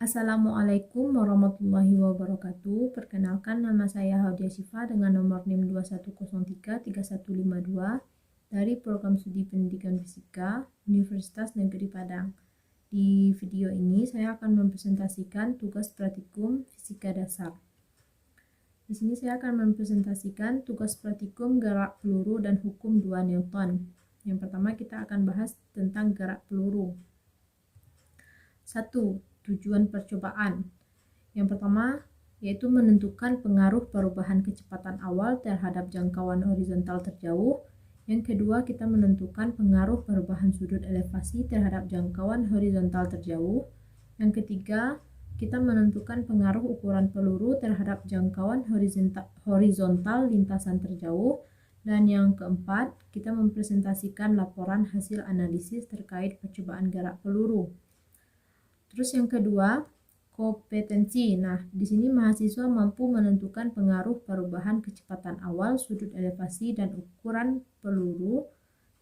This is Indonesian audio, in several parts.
Assalamualaikum warahmatullahi wabarakatuh. Perkenalkan, nama saya Haudia Syifa dengan nomor NIM 21033152 dari Program Studi Pendidikan Fisika Universitas Negeri Padang. Di video ini saya akan mempresentasikan tugas praktikum fisika dasar. Di sini saya akan mempresentasikan tugas praktikum gerak peluru dan hukum 2 Newton. Yang pertama kita akan bahas tentang gerak peluru. 1. Tujuan percobaan. Yang pertama yaitu menentukan pengaruh perubahan kecepatan awal terhadap jangkauan horizontal terjauh. Yang kedua, kita menentukan pengaruh perubahan sudut elevasi terhadap jangkauan horizontal terjauh. Yang ketiga, kita menentukan pengaruh ukuran peluru terhadap jangkauan horizontal lintasan terjauh. Dan yang keempat, kita mempresentasikan laporan hasil analisis terkait percobaan gerak peluru. Terus yang kedua, kompetensi. Nah, di sini mahasiswa mampu menentukan pengaruh perubahan kecepatan awal, sudut elevasi, dan ukuran peluru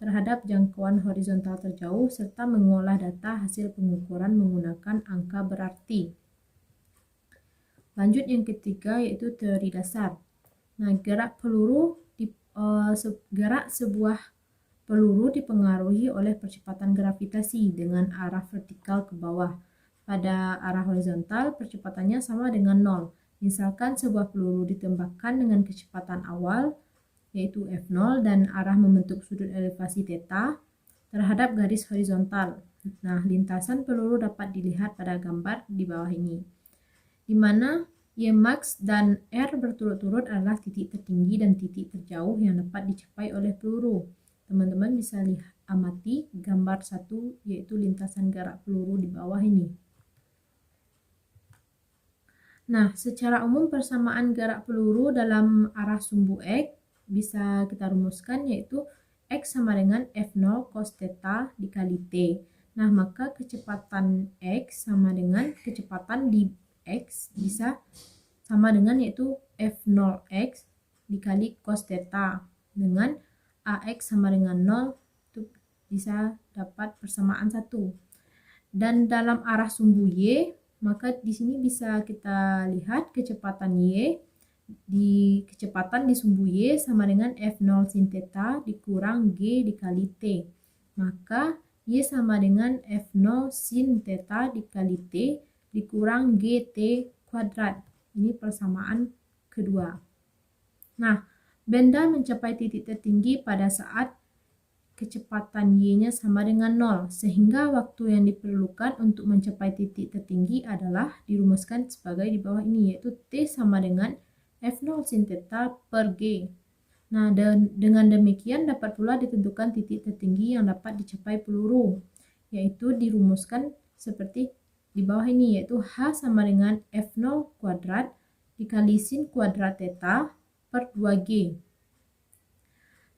terhadap jangkauan horizontal terjauh, serta mengolah data hasil pengukuran menggunakan angka berarti. Lanjut yang ketiga, yaitu teori dasar. Nah, gerak sebuah peluru dipengaruhi oleh percepatan gravitasi dengan arah vertikal ke bawah. Pada arah horizontal, percepatannya sama dengan 0. Misalkan sebuah peluru ditembakkan dengan kecepatan awal, yaitu F0, dan arah membentuk sudut elevasi θ terhadap garis horizontal. Nah, lintasan peluru dapat dilihat pada gambar di bawah ini, di mana Ymax dan R berturut-turut adalah titik tertinggi dan titik terjauh yang dapat dicapai oleh peluru. Teman-teman bisa amati gambar 1, yaitu lintasan gerak peluru di bawah ini. Nah, secara umum persamaan gerak peluru dalam arah sumbu X bisa kita rumuskan, yaitu X sama dengan F0 cos θ dikali T. Nah, maka kecepatan X sama dengan kecepatan di X bisa sama dengan yaitu F0X dikali cos θ dengan AX sama dengan 0, itu bisa dapat persamaan 1. Dan dalam arah sumbu Y, maka di sini bisa kita lihat kecepatan Y di sumbu Y sama dengan F0 sin θ dikurang G dikali T. Maka Y sama dengan F0 sin θ dikali T dikurang GT kuadrat. Ini persamaan kedua. Nah, benda mencapai titik tertinggi pada saat kecepatan Y-nya sama dengan 0, sehingga waktu yang diperlukan untuk mencapai titik tertinggi adalah dirumuskan sebagai di bawah ini, yaitu T sama dengan F0 sin θ per G. Nah, dengan demikian dapat pula ditentukan titik tertinggi yang dapat dicapai peluru, yaitu dirumuskan seperti di bawah ini, yaitu H sama dengan F0 kuadrat dikali sin kuadrat θ per 2G.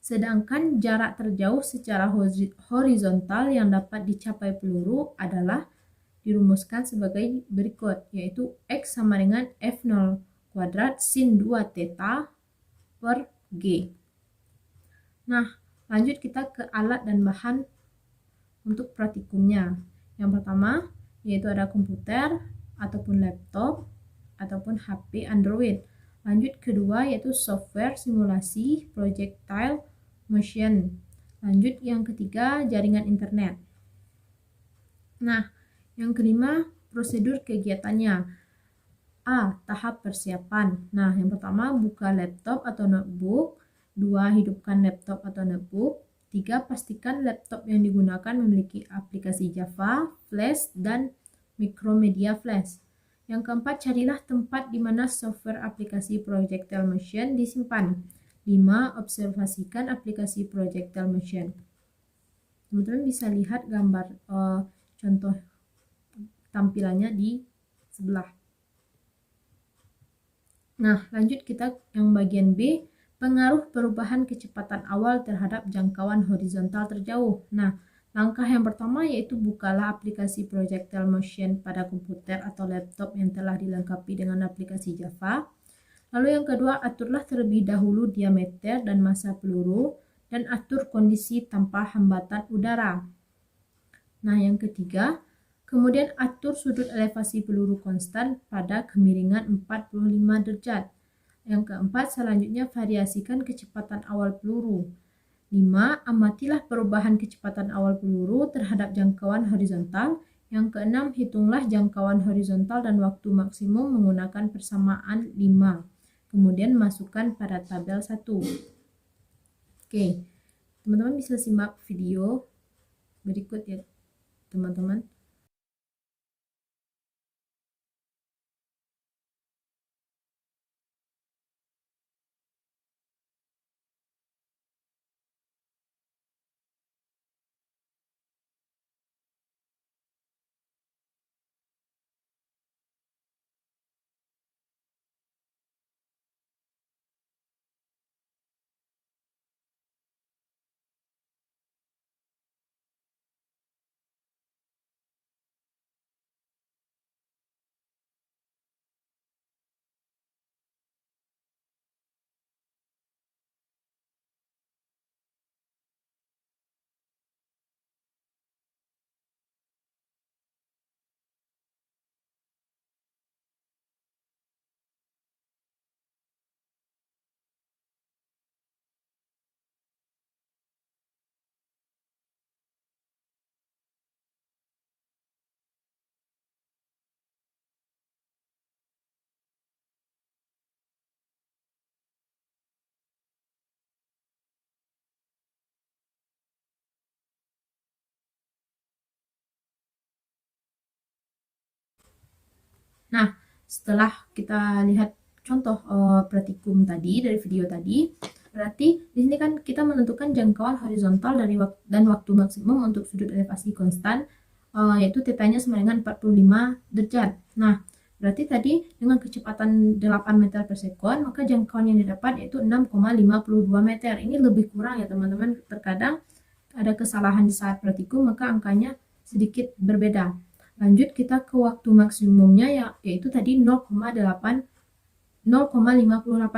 Sedangkan jarak terjauh secara horizontal yang dapat dicapai peluru adalah dirumuskan sebagai berikut, yaitu X sama dengan F0 kuadrat sin 2θ per G. Nah, lanjut kita ke alat dan bahan untuk praktikumnya. Yang pertama, yaitu ada komputer ataupun laptop ataupun HP Android. Lanjut kedua, yaitu software simulasi projectile motion. Lanjut yang ketiga, jaringan internet. Nah, yang kelima, prosedur kegiatannya. A. Tahap persiapan. Nah, yang pertama, buka laptop atau notebook. 2. Hidupkan laptop atau notebook. 3. Pastikan laptop yang digunakan memiliki aplikasi Java, Flash, dan Micromedia Flash. Yang keempat, carilah tempat di mana software aplikasi projectile motion disimpan. 5. Observasikan aplikasi projectile motion. Teman-teman bisa lihat gambar contoh tampilannya di sebelah. Nah, lanjut kita yang bagian B, pengaruh perubahan kecepatan awal terhadap jangkauan horizontal terjauh. Nah, langkah yang pertama yaitu bukalah aplikasi projectile motion pada komputer atau laptop yang telah dilengkapi dengan aplikasi Java. Lalu yang kedua, aturlah terlebih dahulu diameter dan massa peluru dan atur kondisi tanpa hambatan udara. Nah, yang ketiga, Kemudian atur sudut elevasi peluru konstan pada kemiringan 45 derajat. Yang keempat, selanjutnya variasikan kecepatan awal peluru. 5. Amatilah perubahan kecepatan awal peluru terhadap jangkauan horizontal. Yang keenam, hitunglah jangkauan horizontal dan waktu maksimum menggunakan persamaan 5. Kemudian masukkan pada tabel 1. Oke, teman-teman bisa simak video berikut ya, teman-teman. Nah, setelah kita lihat contoh pratikum tadi dari video tadi, berarti di sini kan kita menentukan jangkauan horizontal dan waktu maksimum untuk sudut elevasi konstan, yaitu θ-nya sama dengan 45 derajat. Nah, berarti tadi dengan kecepatan 8 meter per sekon, maka jangkauan yang didapat yaitu 6,52 meter. Ini lebih kurang ya teman-teman, terkadang ada kesalahan di saat praktikum, maka angkanya sedikit berbeda. Lanjut kita ke waktu maksimumnya yaitu tadi 0,58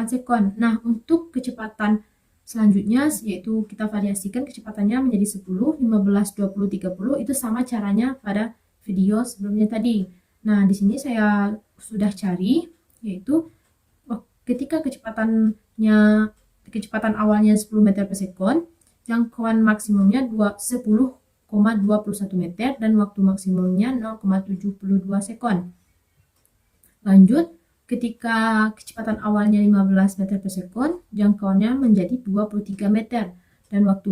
sekon. Nah, untuk kecepatan selanjutnya yaitu kita variasikan kecepatannya menjadi 10, 15, 20, 30. Itu sama caranya pada video sebelumnya tadi. Nah, di sini saya sudah cari yaitu ketika kecepatan awalnya 10 meter per sekon, jangkauan maksimumnya 10,21 meter dan waktu maksimumnya 0,72 sekon. Lanjut, ketika kecepatan awalnya 15 meter per sekon, jangkauannya menjadi 23 meter dan waktu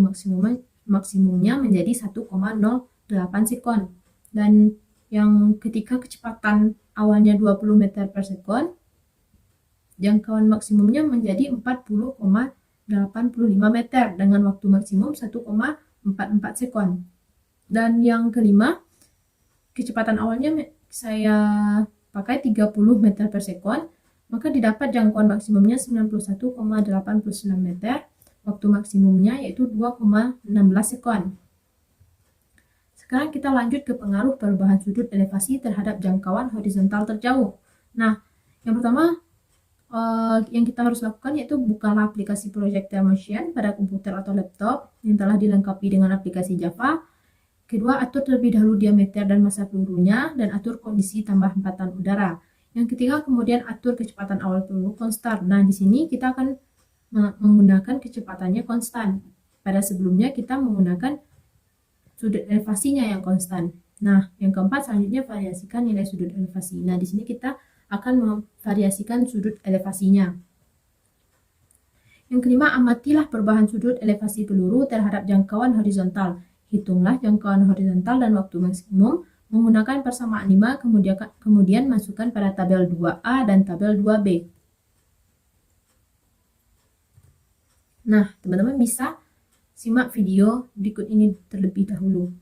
maksimumnya menjadi 1,08 sekon. Dan yang ketika kecepatan awalnya 20 meter per sekon, jangkauan maksimumnya menjadi 40,85 meter dengan waktu maksimum 1,44 sekon. Dan yang kelima, kecepatan awalnya saya pakai 30 meter per sekon, maka didapat jangkauan maksimumnya 91,89 meter, waktu maksimumnya yaitu 2,16 sekon. Sekarang kita lanjut ke pengaruh perubahan sudut elevasi terhadap jangkauan horizontal terjauh. Nah, yang pertama yang kita harus lakukan yaitu bukalah aplikasi Projectile Motion pada komputer atau laptop yang telah dilengkapi dengan aplikasi Java. Kedua, atur terlebih dahulu diameter dan massa pelurunya dan atur kondisi tambah hempatan udara. Yang ketiga, kemudian atur kecepatan awal peluru konstan. Nah, di sini kita akan menggunakan kecepatannya konstan. Pada sebelumnya kita menggunakan sudut elevasinya yang konstan. Nah, yang keempat selanjutnya variasikan nilai sudut elevasi. Nah, di sini kita akan memvariasikan sudut elevasinya. Yang kelima, amatilah perubahan sudut elevasi peluru terhadap jangkauan horizontal. Hitunglah jangkauan horizontal dan waktu maksimum menggunakan persamaan 5, kemudian masukkan pada tabel 2A dan tabel 2B. Nah, teman-teman bisa simak video berikut ini terlebih dahulu.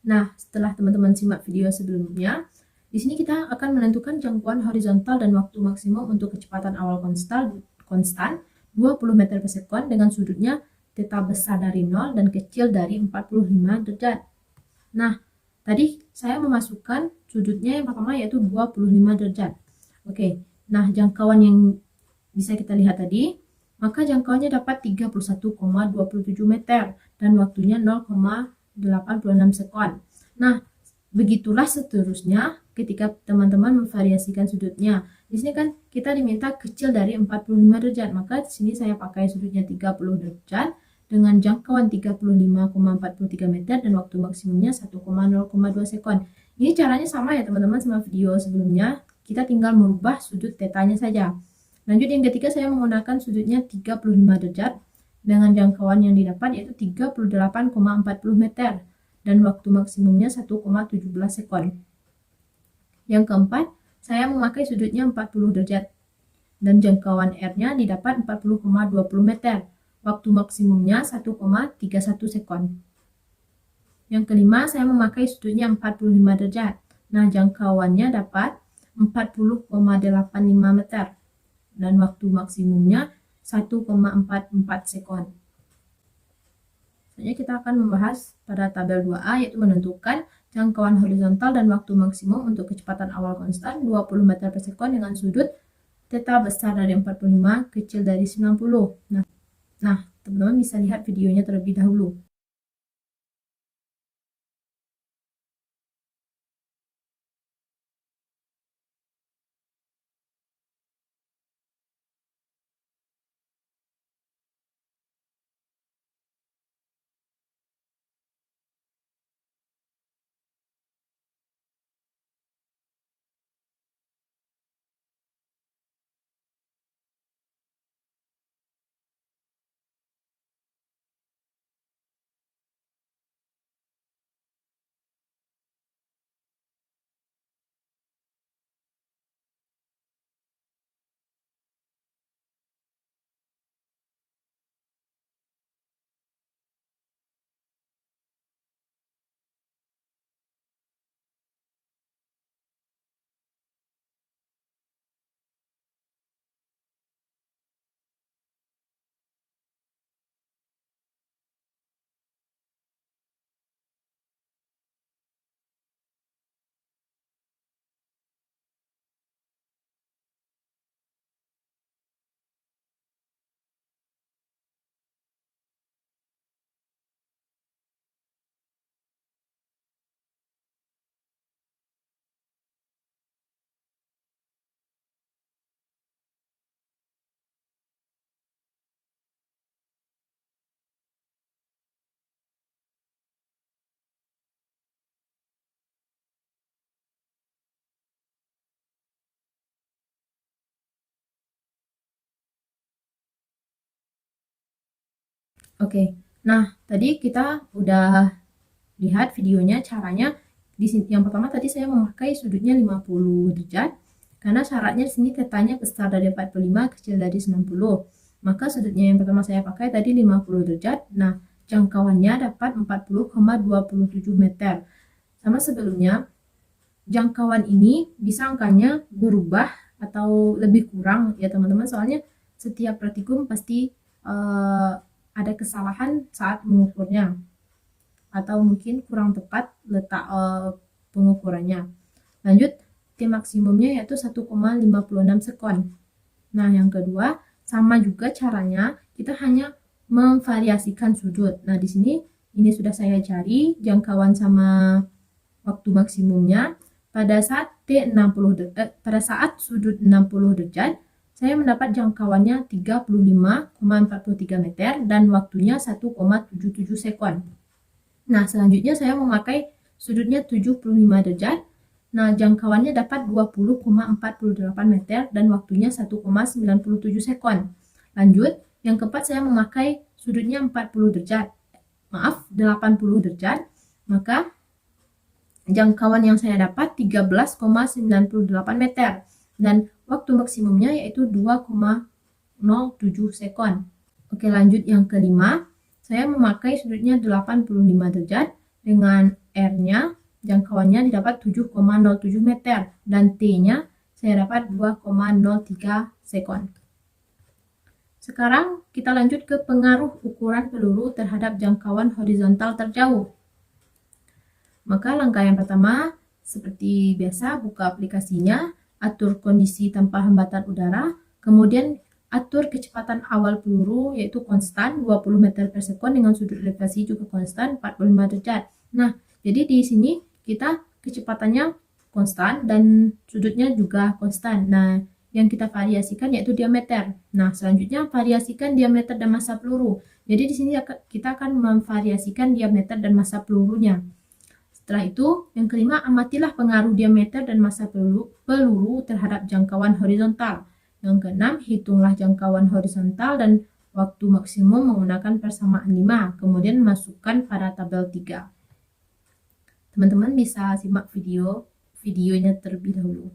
Nah, setelah teman-teman simak video sebelumnya, di sini kita akan menentukan jangkauan horizontal dan waktu maksimum untuk kecepatan awal konstan 20 meter per sekon dengan sudutnya theta besar dari 0 dan kecil dari 45 derajat. Nah, tadi saya memasukkan sudutnya yang pertama yaitu 25 derajat. Oke, nah jangkauan yang bisa kita lihat tadi, maka jangkauannya dapat 31,27 meter dan waktunya 0,86 sekon. Nah, begitulah seterusnya ketika teman-teman memvariasikan sudutnya. Di sini kan kita diminta kecil dari 45 derajat, maka di sini saya pakai sudutnya 30 derajat dengan jangkauan 35,43 meter dan waktu maksimumnya 1,02 sekon. Ini caranya sama ya teman-teman sama video sebelumnya, kita tinggal merubah sudut tetanya saja. Lanjut yang ketiga, saya menggunakan sudutnya 35 derajat dengan jangkauan yang didapat yaitu 38,40 meter dan waktu maksimumnya 1,17 sekon. Yang keempat, saya memakai sudutnya 40 derajat dan jangkauan R-nya didapat 40,20 meter. Waktu maksimumnya 1,31 sekon. Yang kelima, saya memakai sudutnya 45 derajat. Nah, jangkauannya dapat 40,85 meter dan waktu maksimumnya 1,44 sekon. Selanjutnya kita akan membahas pada tabel 2A yaitu menentukan jangkauan horizontal dan waktu maksimum untuk kecepatan awal konstan 20 meter per sekon dengan sudut theta besar dari 45, kecil dari 90. Nah, teman-teman bisa lihat videonya terlebih dahulu. Oke, nah tadi kita udah lihat videonya caranya. Di sini yang pertama tadi saya memakai sudutnya 50 derajat karena syaratnya di sini tetanya besar dari 45, kecil dari 90. Maka sudutnya yang pertama saya pakai tadi 50 derajat. Nah, jangkauannya dapat 40,27 meter. Sama sebelumnya, jangkauan ini bisa angkanya berubah atau lebih kurang ya teman-teman, soalnya setiap praktikum pasti ada kesalahan saat mengukurnya atau mungkin kurang tepat letak pengukurannya. Lanjut, T maksimumnya yaitu 1,56 sekon. Nah, yang kedua, sama juga caranya, kita hanya memvariasikan sudut. Nah, di sini ini sudah saya cari jangkauan sama waktu maksimumnya. Pada saat pada saat sudut 60 derajat, saya mendapat jangkauannya 35,43 meter dan waktunya 1,77 sekon. Nah, selanjutnya saya memakai sudutnya 75 derajat. Nah, jangkauannya dapat 20,48 meter dan waktunya 1,97 sekon. Lanjut, yang keempat saya memakai sudutnya 40 derajat. Maaf, 80 derajat. Maka jangkauan yang saya dapat 13,98 meter dan waktu maksimumnya yaitu 2,07 sekon. Oke, lanjut yang kelima. Saya memakai sudutnya 85 derajat dengan R-nya, jangkauannya didapat 7,07 meter, dan T-nya saya dapat 2,03 sekon. Sekarang kita lanjut ke pengaruh ukuran peluru terhadap jangkauan horizontal terjauh. Maka langkah yang pertama, seperti biasa, buka aplikasinya, atur kondisi tanpa hambatan udara, kemudian atur kecepatan awal peluru yaitu konstan 20 meter per sekon dengan sudut elevasi juga konstan 45 derajat. Nah, jadi di sini kita kecepatannya konstan dan sudutnya juga konstan. Nah, yang kita variasikan yaitu diameter. Nah, selanjutnya variasikan diameter dan massa peluru. Jadi di sini kita akan memvariasikan diameter dan massa pelurunya. Setelah itu, yang kelima, amatilah pengaruh diameter dan massa peluru terhadap jangkauan horizontal. Yang keenam, hitunglah jangkauan horizontal dan waktu maksimum menggunakan persamaan 5, kemudian masukkan pada tabel 3. Teman-teman bisa simak videonya terlebih dahulu.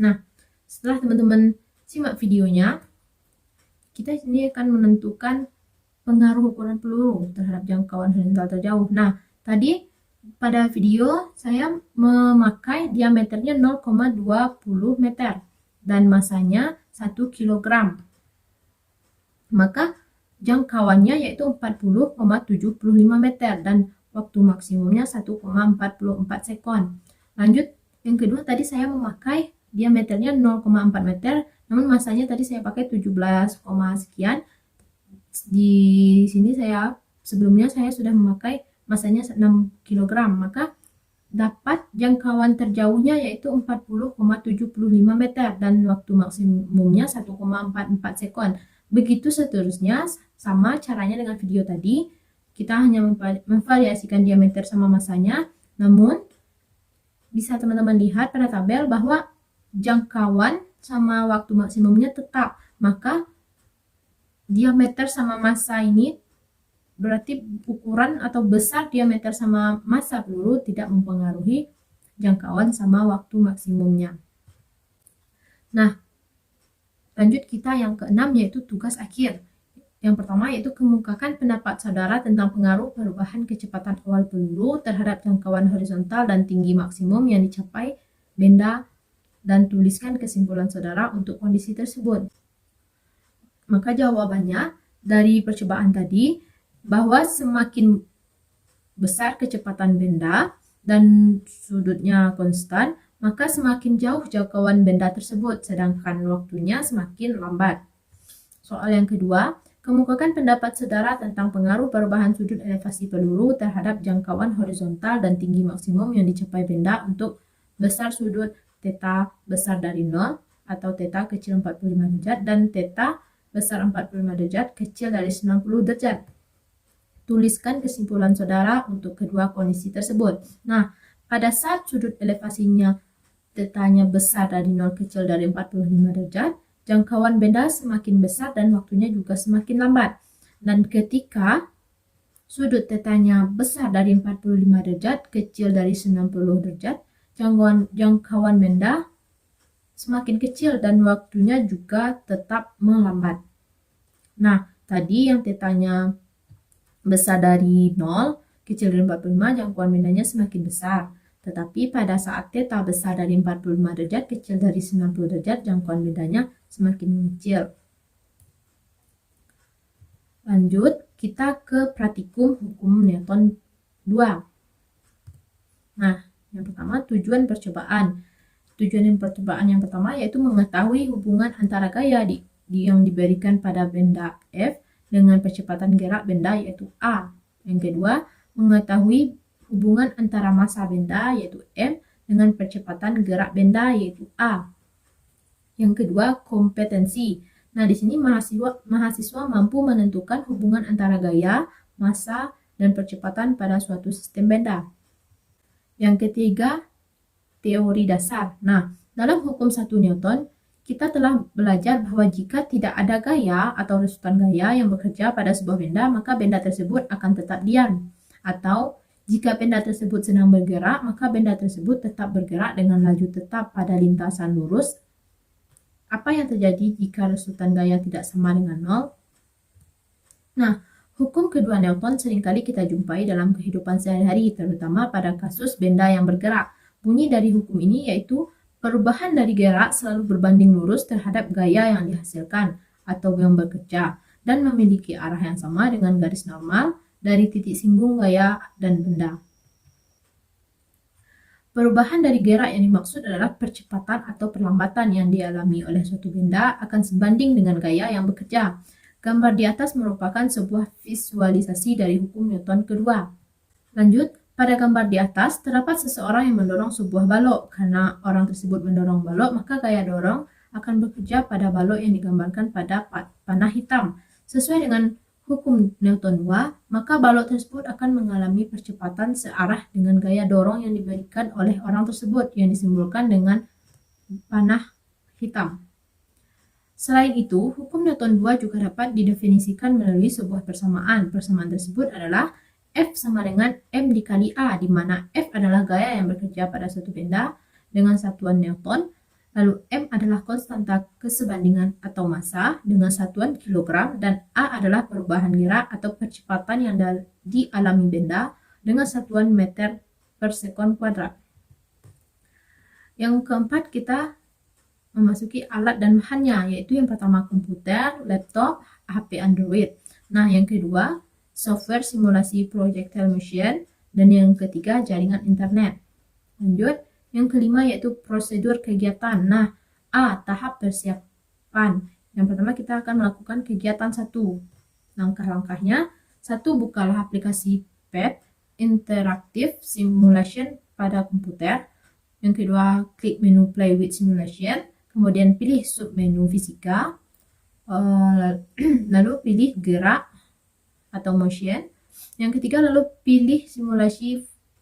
Nah, setelah teman-teman simak videonya, kita sini akan menentukan pengaruh ukuran peluru terhadap jangkauan horizontal terjauh. Nah, tadi pada video saya memakai diameternya 0,20 meter dan masanya 1 kg. Maka jangkauannya yaitu 40,75 meter dan waktu maksimumnya 1,44 sekon. Lanjut, yang kedua tadi saya memakai diameternya 0,4 meter, namun masanya tadi saya pakai 17, sekian. Di sini sebelumnya saya sudah memakai masanya 6 kg, maka dapat jangkauan terjauhnya yaitu 40,75 meter dan waktu maksimumnya 1,44 sekon. Begitu seterusnya, sama caranya dengan video tadi, kita hanya memvariasikan diameter sama masanya, namun bisa teman-teman lihat pada tabel bahwa jangkauan sama waktu maksimumnya tetap, maka diameter sama massa ini berarti ukuran atau besar diameter sama massa peluru tidak mempengaruhi jangkauan sama waktu maksimumnya. Nah, lanjut kita yang keenam yaitu tugas akhir. Yang pertama yaitu kemukakan pendapat saudara tentang pengaruh perubahan kecepatan awal peluru terhadap jangkauan horizontal dan tinggi maksimum yang dicapai benda dan tuliskan kesimpulan saudara untuk kondisi tersebut. Maka jawabannya dari percobaan tadi, bahwa semakin besar kecepatan benda dan sudutnya konstan, maka semakin jauh jangkauan benda tersebut, sedangkan waktunya semakin lambat. Soal yang kedua, kemukakan pendapat saudara tentang pengaruh perubahan sudut elevasi peluru terhadap jangkauan horizontal dan tinggi maksimum yang dicapai benda untuk besar sudut theta besar dari 0 atau theta kecil 45 derajat dan theta besar 45 derajat kecil dari 90 derajat. Tuliskan kesimpulan saudara untuk kedua kondisi tersebut. Nah, pada saat sudut elevasinya tetanya besar dari 0 kecil dari 45 derajat, jangkauan benda semakin besar dan waktunya juga semakin lambat. Dan ketika sudut tetanya besar dari 45 derajat, kecil dari 90 derajat, jangkauan benda semakin kecil dan waktunya juga tetap melambat. Nah, tadi yang tetanya besar dari 0, kecil dari 45, jangkauan bendanya semakin besar. Tetapi pada saat theta besar dari 45 derajat, kecil dari 90 derajat, jangkauan bendanya semakin kecil. Lanjut, kita ke praktikum hukum Newton 2. Nah, yang pertama tujuan percobaan. Tujuan percobaan yang pertama yaitu mengetahui hubungan antara gaya yang diberikan pada benda F dengan percepatan gerak benda yaitu A. Yang kedua, mengetahui hubungan antara massa benda yaitu M dengan percepatan gerak benda yaitu A. Yang kedua, kompetensi. Nah, di sini mahasiswa mampu menentukan hubungan antara gaya, massa, dan percepatan pada suatu sistem benda. Yang ketiga, teori dasar. Nah, dalam hukum 1 Newton, kita telah belajar bahwa jika tidak ada gaya atau resultan gaya yang bekerja pada sebuah benda, maka benda tersebut akan tetap diam. Atau jika benda tersebut sedang bergerak, maka benda tersebut tetap bergerak dengan laju tetap pada lintasan lurus. Apa yang terjadi jika resultan gaya tidak sama dengan 0? Nah, hukum kedua Newton seringkali kita jumpai dalam kehidupan sehari-hari, terutama pada kasus benda yang bergerak. Bunyi dari hukum ini yaitu perubahan dari gerak selalu berbanding lurus terhadap gaya yang dihasilkan atau yang bekerja dan memiliki arah yang sama dengan garis normal dari titik singgung gaya dan benda. Perubahan dari gerak yang dimaksud adalah percepatan atau perlambatan yang dialami oleh suatu benda akan sebanding dengan gaya yang bekerja. Gambar di atas merupakan sebuah visualisasi dari hukum Newton kedua. Lanjut. Pada gambar di atas, terdapat seseorang yang mendorong sebuah balok. Karena orang tersebut mendorong balok, maka gaya dorong akan bekerja pada balok yang digambarkan pada panah hitam. Sesuai dengan hukum Newton 2, maka balok tersebut akan mengalami percepatan searah dengan gaya dorong yang diberikan oleh orang tersebut, yang disimbolkan dengan panah hitam. Selain itu, hukum Newton 2 juga dapat didefinisikan melalui sebuah persamaan. Persamaan tersebut adalah F sama dengan M dikali A, di mana F adalah gaya yang bekerja pada suatu benda dengan satuan Newton, lalu M adalah konstanta kesebandingan atau massa dengan satuan kilogram, dan A adalah perubahan gerak atau percepatan yang dialami benda dengan satuan meter per sekon kuadrat. Yang keempat, kita memasuki alat dan bahannya, yaitu yang pertama komputer, laptop, HP Android. Nah, yang kedua, software simulasi projectile machine, dan yang ketiga jaringan internet. Lanjut, yang kelima yaitu prosedur kegiatan. Nah, A. Tahap persiapan. Yang pertama kita akan melakukan kegiatan 1. Langkah-langkahnya, satu, bukalah aplikasi PET, Interactive Simulation pada komputer. Yang kedua, klik menu Play with Simulation, kemudian pilih submenu Fisika, lalu pilih Gerak atau Motion. Yang ketiga, lalu pilih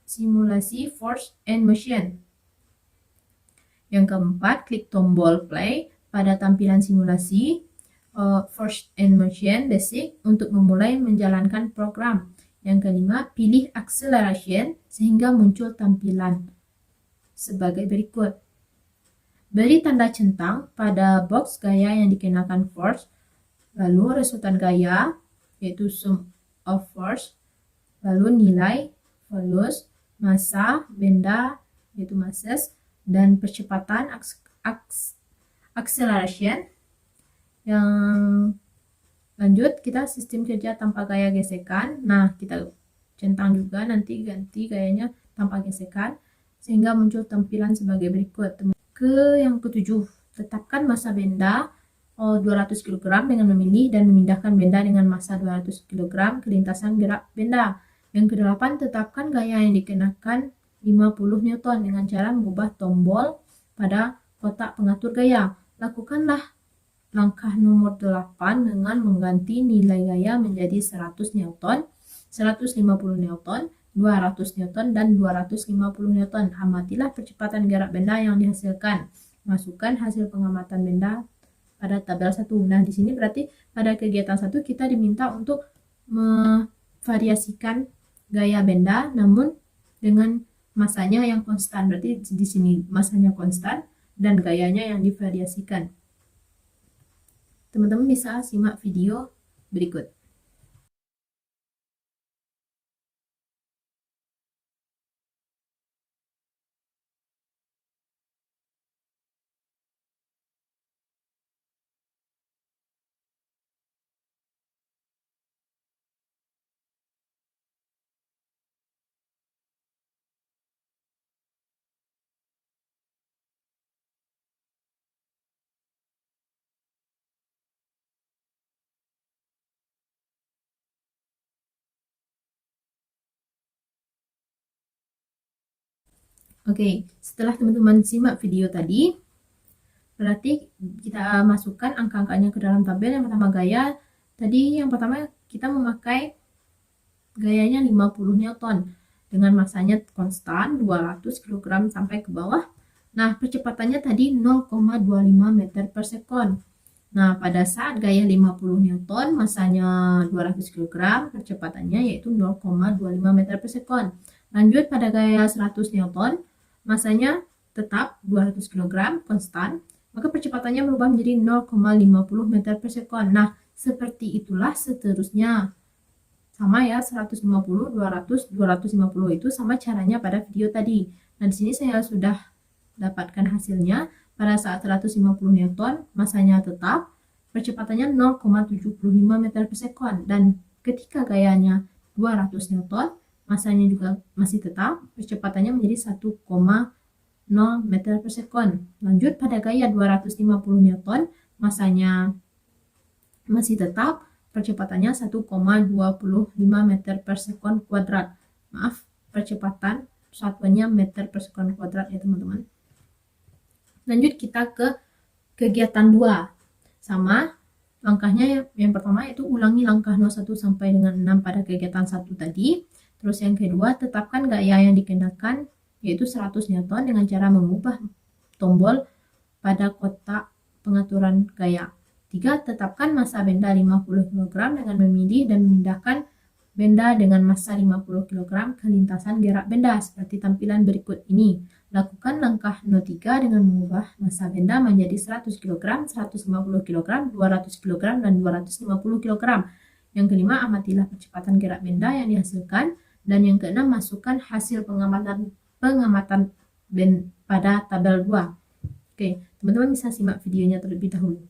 simulasi Force and Motion. Yang keempat, klik tombol Play pada tampilan simulasi Force and Motion Basic untuk memulai menjalankan program. Yang kelima, pilih Acceleration sehingga muncul tampilan sebagai berikut. Beri tanda centang pada box gaya yang dikenakan force, lalu resultan gaya, yaitu sum of force, lalu nilai, volus, massa, benda, yaitu masses, dan percepatan, acceleration. Yang lanjut, kita sistem kerja tanpa gaya gesekan. Nah, kita centang juga, nanti ganti gayanya tanpa gesekan, sehingga muncul tampilan sebagai berikut. Ke yang ketujuh, tetapkan massa benda 200 kg dengan memilih dan memindahkan benda dengan massa 200 kg ke lintasan gerak benda. Yang kedelapan, tetapkan gaya yang dikenakan 50 Newton dengan cara mengubah tombol pada kotak pengatur gaya. Lakukanlah langkah nomor 8 dengan mengganti nilai gaya menjadi 100 Newton, 150 Newton, 200 Newton, dan 250 Newton. Amatilah percepatan gerak benda yang dihasilkan. Masukkan hasil pengamatan benda pada tabel 1. Nah, di sini berarti pada kegiatan 1 kita diminta untuk memvariasikan gaya benda namun dengan masanya yang konstan. Berarti di sini masanya konstan dan gayanya yang divariasikan. Teman-teman bisa simak video berikut. Oke, setelah teman-teman simak video tadi, berarti kita masukkan angka-angkanya ke dalam tabel. Yang pertama gaya, tadi yang pertama kita memakai gayanya 50 Newton dengan masanya konstan 200 kg sampai ke bawah. Nah, percepatannya tadi 0,25 meter per sekon. Nah, pada saat gaya 50 Newton, masanya 200 kg, percepatannya yaitu 0,25 meter per sekon. Lanjut pada gaya 100 Newton, masanya tetap 200 kg, konstan, maka percepatannya berubah menjadi 0,50 meter per sekon. Nah, seperti itulah seterusnya. Sama ya, 150, 200, 250 itu sama caranya pada video tadi. Nah, di sini saya sudah dapatkan hasilnya. Pada saat 150 Newton, masanya tetap, percepatannya 0,75 meter per sekon. Dan ketika gayanya 200 Newton, masanya juga masih tetap, percepatannya menjadi 1,0 meter per sekon. Lanjut pada gaya 250 Newton, masanya masih tetap, percepatannya 1,25 meter per sekon kuadrat. Maaf, percepatan satuannya meter per sekon kuadrat ya teman-teman. Lanjut kita ke kegiatan 2. Sama, langkahnya yang pertama itu ulangi langkah 01 sampai dengan 6 pada kegiatan 1 tadi. Terus yang kedua, tetapkan gaya yang dikenakan yaitu 100 Newton dengan cara mengubah tombol pada kotak pengaturan gaya. 3. Tetapkan massa benda 50 kg dengan memilih dan memindahkan benda dengan massa 50 kg ke lintasan gerak benda seperti tampilan berikut ini. Lakukan langkah 03 dengan mengubah massa benda menjadi 100 kg, 150 kg, 200 kg, dan 250 kg. Yang kelima, amatilah percepatan gerak benda yang dihasilkan. Dan yang keenam, masukkan hasil pengamatan pada tabel 2. Oke, teman-teman bisa simak videonya terlebih dahulu.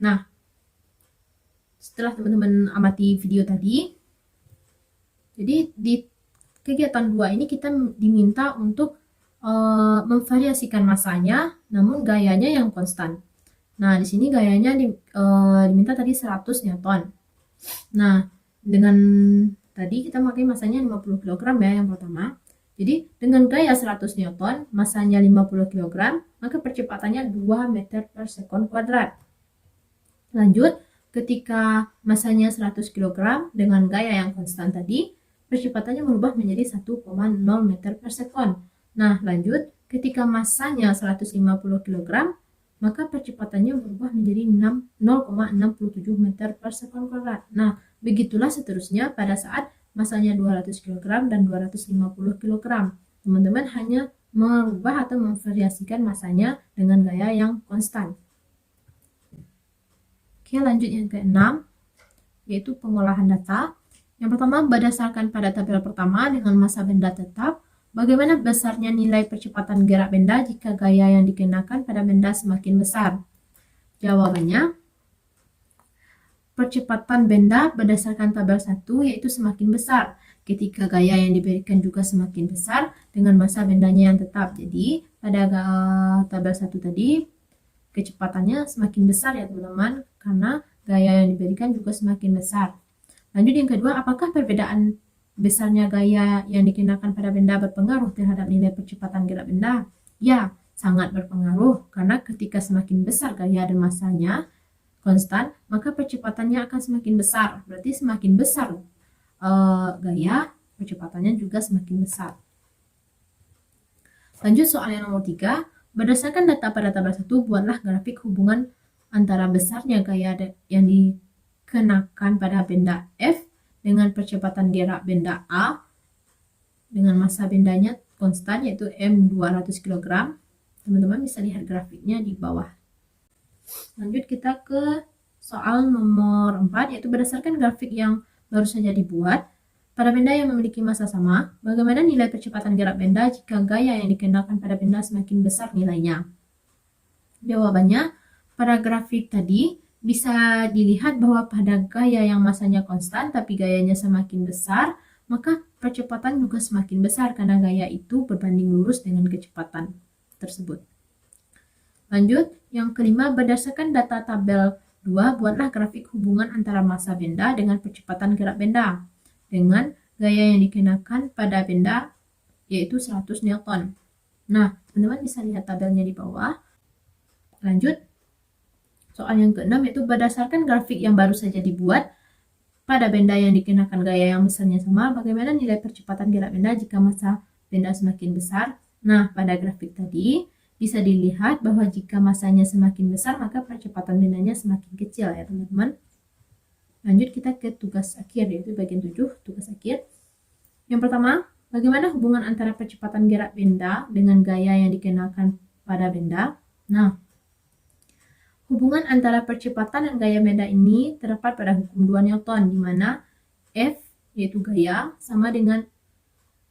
Nah, setelah teman-teman amati video tadi, jadi di kegiatan 2 ini kita diminta untuk memvariasikan masanya, namun gayanya yang konstan. Nah, di sini gayanya diminta tadi 100 Newton. Nah, dengan tadi kita pakai masanya 50 kg ya yang pertama. Jadi dengan gaya 100 Newton, masanya 50 kg, maka percepatannya 2 meter per sekon kuadrat. Lanjut, ketika masanya 100 kg dengan gaya yang konstan tadi, percepatannya berubah menjadi 1,0 meter per sekon. Nah, lanjut, ketika masanya 150 kg, maka percepatannya berubah menjadi 0,67 meter per sekon kuadrat. Nah, begitulah seterusnya pada saat masanya 200 kg dan 250 kg. Teman-teman hanya merubah atau memvariasikan masanya dengan gaya yang konstan. Oke, lanjut yang ke-6, yaitu pengolahan data. Yang pertama, berdasarkan pada tabel pertama dengan massa benda tetap, bagaimana besarnya nilai percepatan gerak benda jika gaya yang dikenakan pada benda semakin besar? Jawabannya, percepatan benda berdasarkan tabel 1 yaitu semakin besar ketika gaya yang diberikan juga semakin besar dengan massa bendanya yang tetap. Jadi, pada tabel 1 tadi, kecepatannya semakin besar ya teman-teman, karena gaya yang diberikan juga semakin besar. Lanjut yang kedua, apakah perbedaan besarnya gaya yang dikenakan pada benda berpengaruh terhadap nilai percepatan gerak benda? Ya, sangat berpengaruh, karena ketika semakin besar gaya dan massanya konstan, maka percepatannya akan semakin besar. Berarti semakin besar gaya, percepatannya juga semakin besar. Lanjut soal yang nomor 3. Berdasarkan data pada tabel 1, buatlah grafik hubungan antara besarnya gaya yang dikenakan pada benda F dengan percepatan gerak benda A dengan massa bendanya konstan yaitu M 200 kg. Teman-teman bisa lihat grafiknya di bawah. Lanjut kita ke soal nomor 4, yaitu berdasarkan grafik yang baru saja dibuat. Pada benda yang memiliki massa sama, bagaimana nilai percepatan gerak benda jika gaya yang dikenakan pada benda semakin besar nilainya? Jawabannya, pada grafik tadi bisa dilihat bahwa pada gaya yang massanya konstan tapi gayanya semakin besar, maka percepatan juga semakin besar karena gaya itu berbanding lurus dengan kecepatan tersebut. Lanjut, yang kelima, berdasarkan data tabel 2, buatlah grafik hubungan antara massa benda dengan percepatan gerak benda dengan gaya yang dikenakan pada benda yaitu 100 Newton. Nah, teman-teman bisa lihat tabelnya di bawah. Lanjut, soal yang ke-6 yaitu berdasarkan grafik yang baru saja dibuat pada benda yang dikenakan gaya yang besarnya sama, bagaimana nilai percepatan gerak benda jika massa benda semakin besar? Nah, pada grafik tadi bisa dilihat bahwa jika massanya semakin besar, maka percepatan bendanya semakin kecil ya teman-teman. Lanjut kita ke tugas akhir, yaitu bagian 7, tugas akhir. Yang pertama, bagaimana hubungan antara percepatan gerak benda dengan gaya yang dikenakan pada benda? Nah, hubungan antara percepatan dan gaya benda ini terdapat pada hukum 2 Newton, di mana F, yaitu gaya, sama dengan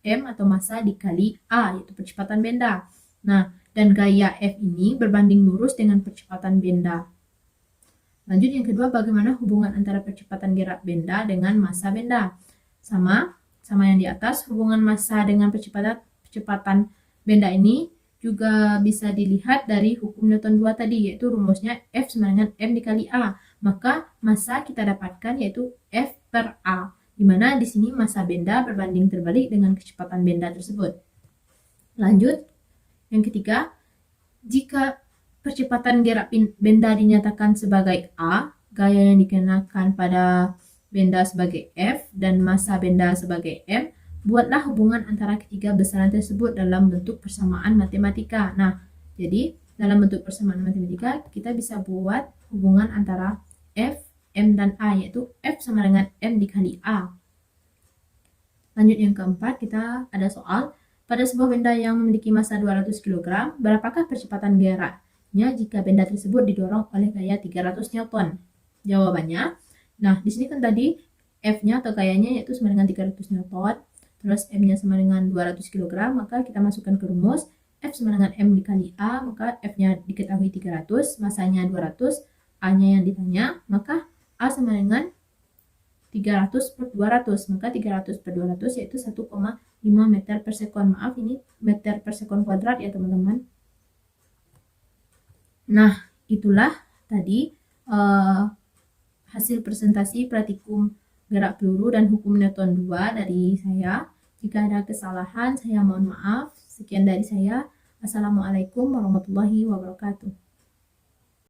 M atau massa dikali A, yaitu percepatan benda. Nah, dan gaya F ini berbanding lurus dengan percepatan benda. Lanjut yang kedua, bagaimana hubungan antara percepatan gerak benda dengan massa benda? Sama yang di atas, hubungan massa dengan percepatan benda ini juga bisa dilihat dari hukum Newton 2 tadi, yaitu rumusnya F sama dengan M dikali A. Maka massa kita dapatkan yaitu F per A, di mana di sini massa benda berbanding terbalik dengan kecepatan benda tersebut. Lanjut, yang ketiga, jika percepatan gerak benda dinyatakan sebagai A, gaya yang dikenakan pada benda sebagai F, dan massa benda sebagai M, buatlah hubungan antara ketiga besaran tersebut dalam bentuk persamaan matematika. Nah, jadi dalam bentuk persamaan matematika, kita bisa buat hubungan antara F, M, dan A, yaitu F sama dengan M dikali A. Lanjut yang keempat, kita ada soal. Pada sebuah benda yang memiliki massa 200 kg, berapakah percepatan geraknya jika benda tersebut didorong oleh gaya 300 Newton? Jawabannya, nah di sini kan tadi F-nya atau gayanya yaitu sama dengan 300 Newton, terus M-nya sama dengan 200 kg, maka kita masukkan ke rumus F sama dengan M dikali A, maka F-nya diketahui 300, massanya 200, A-nya yang ditanya, maka A sama dengan 300 per 200. Maka 300 per 200 yaitu 1,5 meter per sekon. Maaf, ini meter per sekon kuadrat ya teman-teman. Nah, itulah tadi hasil presentasi praktikum gerak peluru dan hukum Newton 2 dari saya. Jika ada kesalahan, saya mohon maaf. Sekian dari saya. Assalamualaikum warahmatullahi wabarakatuh.